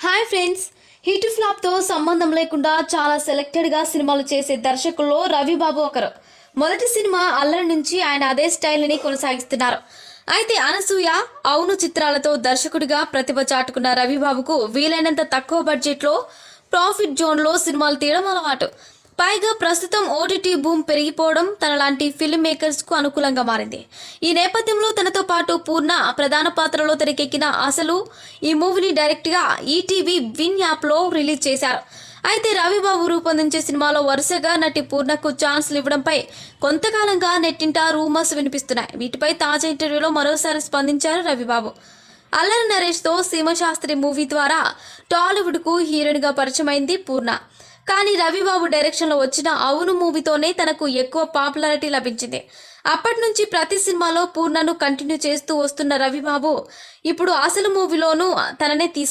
Hi friends. Hit ఫ్లాప్తో సంబంధం లేకుండా చాలా సెలెక్టెడ్గా సినిమాలు చేసే దర్శకుల్లో రవిబాబు ఒకరు. మొదటి సినిమా అల్లరి నుంచి ఆయన అదే స్టైల్ని కొనసాగిస్తున్నారు. అయితే అనసూయ, అవును చిత్రాలతో దర్శకుడిగా ప్రతిభ చాటుకున్న రవిబాబుకు వీలైనంత తక్కువ బడ్జెట్లో ప్రాఫిట్ జోన్లో సినిమాలు తీయడం అలవాటు. పైగా ప్రస్తుతం ఓటీటీ బూమ్ పెరిగిపోవడం తనలాంటి ఫిల్మ్ మేకర్స్కు అనుకూలంగా మారింది. ఈ నేపథ్యంలో తనతో పాటు పూర్ణ ప్రధాన పాత్రలో తెరకెక్కిన అసలు ఈ మూవీని డైరెక్ట్గా ఈటీవీ విన్ యాప్లో రిలీజ్ చేశారు. అయితే రవిబాబు రూపొందించే సినిమాలో వరుసగా నటి పూర్ణకు ఛాన్స్లు ఇవ్వడంపై కొంతకాలంగా నెట్టింట రూమర్స్ వినిపిస్తున్నాయి. వీటిపై తాజా ఇంటర్వ్యూలో మరోసారి స్పందించారు రవిబాబు. అల్లరి నరేష్తో సీమశాస్త్రి మూవీ ద్వారా టాలీవుడ్కు హీరోయిన్గా పరిచయమైంది పూర్ణ. కానీ రవిబాబు డైరెక్షన్లో వచ్చిన అవును మూవీతోనే తనకు ఎక్కువ పాపులారిటీ లభించింది. అప్పటి నుంచి ప్రతి సినిమాలో పూర్ణను కంటిన్యూ చేస్తూ వస్తున్న రవిబాబు ఇప్పుడు అసలు మూవీలోనూ తననే